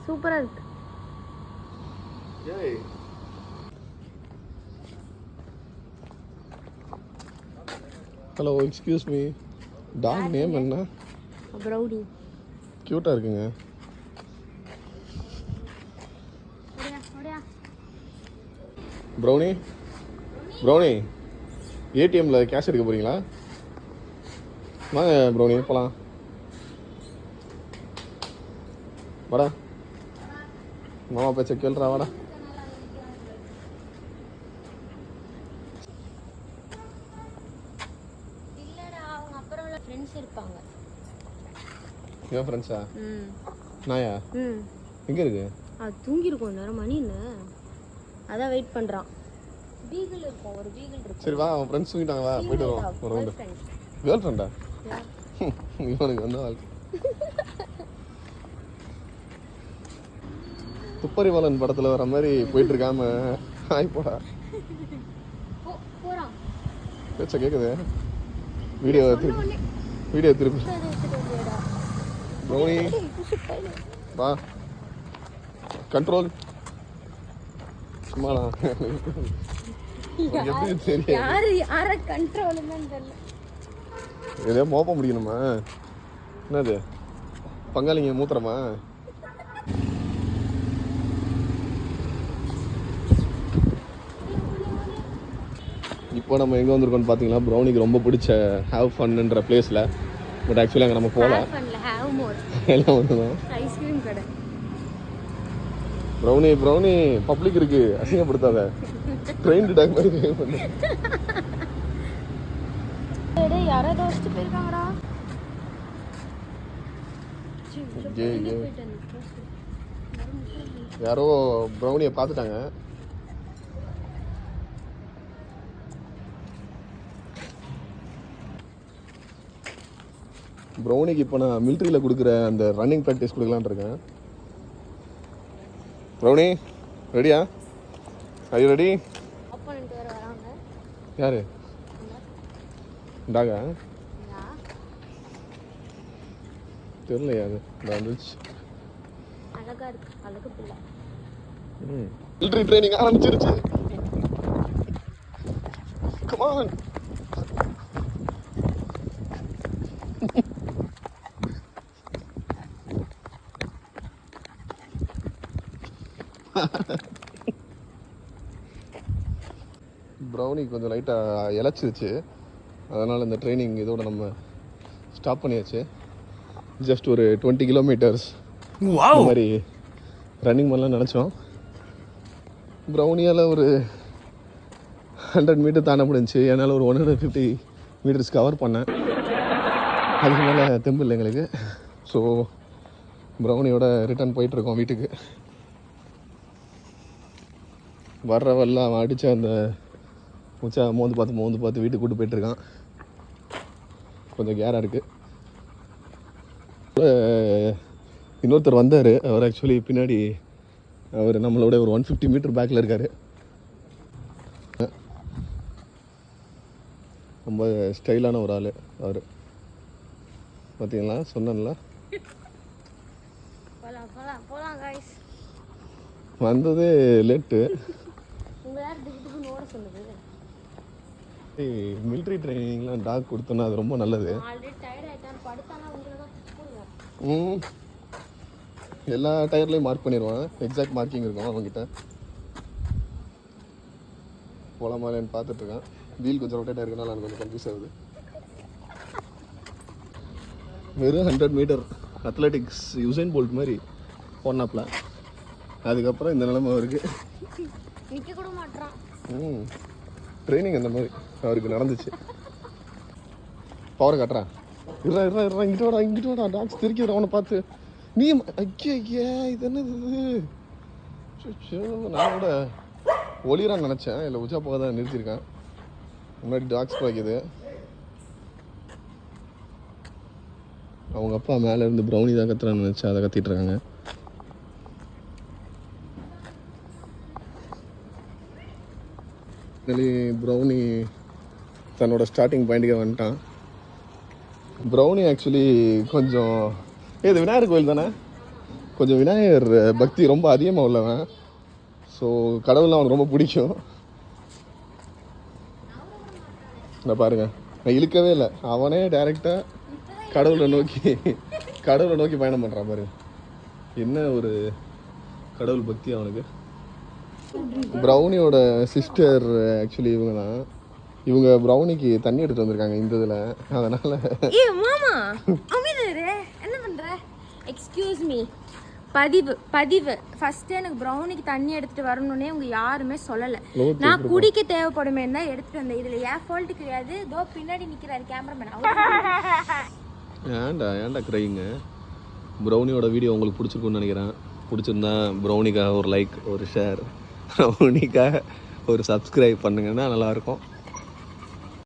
சூப்பரா இருக்கு. ஏய் hello excuse me, talk name என்ன? ப்ரௌனி. கியூட்டா இருக்குங்க. ப்ரௌனி ப்ரௌனி ஏடிஎம்ல கேஷ் எடுக்க போறீங்களா? வாங்க ப்ரௌனி போலாம். வாடா மாமா பேச்ச கேள்றா வாடா. இல்லடா அவங்க அப்புறம் உள்ள ஃப்ரெண்ட்ஸ் இருப்பாங்க. ஏன் ஃப்ரெண்ட்ஸா? நாயா எங்க இருக்கு? அது தூங்கி இருக்கும் நேரம் மணி என்ன அதான் வெயிட் பண்றான். பீகிள் இருக்கும், ஒரு பீகிள் இருக்கு. சரி வா, அவன் ஃப்ரெண்ட்ஸ் தூங்கிட்டாங்க, வா போயிட்டு வருவோம் ஒரு ரவுண்டு. கேர்ள் ஃப்ரெண்டா? இவனுக்கு வந்து வாழ்க்கை. துப்பறிவாளன் படத்துல வர மாதிரி போயிட்டு இருக்காம ஆய் போடா. போறான் பேச்ச கேக்குது. வீடியோ திருப்பி ப்ரௌனி வா, கண்ட்ரோல். சும்மாடா எப்படி தெரியும் யார கண்ட்ரோல்னு தெரியல. எதையோ மோப்ப முடியணுமா? என்னது பங்காளிங்க மூத்திரமா? இப்போ நம்ம எங்கே வந்திருக்கோம்னு பார்த்தீங்கன்னா ப்ரௌனிக்கு ரொம்ப பிடிச்ச ஹேவ் ஃபன்ன்ற பிளேஸில். பட் ஆக்சுவலி அங்கே நம்ம போகல, எல்லாம் வந்துடும். ஐஸ்கிரீம் கடை. ப்ரௌனி பப்ளிக் இருக்கு, அசிங்கப்படுத்தாத. ட்ரெயின் டாக் மாதிரி பண்ணு. யாரோ வச்சுட்டு போயிருக்காங்கடா. யாரோ ப்ரௌனியை பார்த்துட்டாங்க. ப்ரௌனிக்கு இப்போ நான் மிலிட்ரியில் கொடுக்குற அந்த ரன்னிங் ப்ராக்டிஸ் கொடுக்கலான்னு இருக்கேன். ப்ரௌனி ரெடியா? I you ready? யாரு? டாகா? தெரியலையா? அது வந்துச்சு. அழகா இருக்கு, அழகு பிள்ளை. மிலிட்ரி ட்ரைனிங் ஆரம்பிச்சிருச்சு. Come on. ப்ரௌனி கொஞ்சம் லைட்டாக இழைச்சிருச்சு, அதனால் இந்த ட்ரைனிங் இதோட நம்ம ஸ்டாப் பண்ணியாச்சு. ஜஸ்ட் ஒரு 20 கிலோமீட்டர்ஸ் இந்த மாதிரி ரன்னிங் பண்ணலாம் நினச்சோம். ப்ரௌனியால் ஒரு 100 மீட்டர் தாண்ட முடிஞ்சிச்சு. என்னால் ஒரு 150 மீட்டர்ஸ் கவர் பண்ணேன். அதுக்கு மேலே தெம்பு இல்லை எங்களுக்கு. ஸோ ப்ரௌனியோட ரிட்டர்ன் போயிட்டுருக்கோம் வீட்டுக்கு. வர்றவெல்லாம் அவன் அடித்த அந்த உச்சா மோந்து பார்த்து வீட்டுக்கு கூப்பிட்டு போயிட்டுருக்கான். கொஞ்சம் கேராக இருக்குது. இன்னொருத்தர் வந்தார். அவர் ஆக்சுவலி பின்னாடி அவர் நம்மளோட ஒரு 150 மீட்டர் பேக்கில் இருக்கார். ரொம்ப ஸ்டைலான ஒரு ஆள் அவர். பார்த்தீங்களா, சொன்னேன்ல. வந்தது லேட்டு. மிலிட்ரி ட்ரைனிங்லாம் டாக் கொடுத்தோன்னா அது ரொம்ப நல்லது. எல்லா டயர்லையும் மார்க் பண்ணிடுவான், எக்ஸாக்ட் மார்க்கிங் இருக்கும் அவங்ககிட்ட. போலாமான்னு பார்த்துட்ருக்கான். வீல் கொஞ்சம் ரொட்டேட்டாக இருக்கனால எனக்கு கொஞ்சம் கன்ஃபியூஸ் ஆகுது. வெறும் 100 மீட்டர் அத்லெட்டிக்ஸ் யுசைன் போல்ட் மாதிரி போனாப்ல. அதுக்கப்புறம் இந்த நிலைமை அவருக்கு. ட்ரைனிங் அந்த மாதிரி அவருக்கு நடந்துச்சு. பவரை காட்டுறான். இங்கிட்டு வாடா டாக்ஸ் திருக்கிடுற அவனை பார்த்து. நீ ஐயா இது என்னது? நான் கூட ஒளிரான்னு நினச்சேன், இல்லை உச்சா போக தான் நிறுத்தியிருக்கேன். முன்னாடி டாக்ஸ் பாய்க்குது. அவங்க அப்பா மேலே இருந்து ப்ரௌனி தான் கத்துறான்னு நினச்சா அதை கத்திட்டு இருக்காங்க. ப்ரௌனி தன்னோட ஸ்டார்டிங் பாயிண்ட்டுக்கே வந்துட்டான். ப்ரௌனி ஆக்சுவலி கொஞ்சம் இது விநாயகர் கோயில் தானே? கொஞ்சம் விநாயகர் பக்தி ரொம்ப அதிகமாக உள்ளவன். ஸோ கடவுள்லாம் அவனுக்கு ரொம்ப பிடிக்கும். நான் பாருங்க, நான் இழுக்கவே இல்லை, அவனே டைரெக்டாக கடவுளை நோக்கி பயணம் பண்ணுறான் பாருங்க. என்ன ஒரு கடவுள் பக்தி அவனுக்கு. ப்ரௌனியோட சிஸ்டர் ஆக்சுவலி இவங்க தான். இவங்க ப்ரௌனிக்கு தண்ணி எடுத்துட்டு வந்திருக்காங்க இந்த இதில். அதனால மாமா என்ன பண்ற? எக்ஸ்கியூஸ் மீ, பதிவு ஃபர்ஸ்ட் எனக்கு ப்ரௌனிக்கு தண்ணி எடுத்துட்டு வரணும்னே உங்க யாருமே சொல்லலை. நான் குடிக்க தேவைப்படுமே தான் எடுத்துட்டு வந்தேன். இதுல ஏன் ஃபால்ட் கிடையாது. இதோ பின்னாடி நிக்கிறாரு கேமராமேன். ஏன்டா கிரைங்க. ப்ரௌனியோட வீடியோ உங்களுக்கு பிடிச்சிருக்குன்னு நினைக்கிறேன். பிடிச்சிருந்தா ப்ரௌனிக்காக ஒரு லைக், ஒரு ஷேர், ப்ரௌனிக்காக ஒரு சப்ஸ்கிரைப் பண்ணுங்கன்னா நல்லாயிருக்கும்.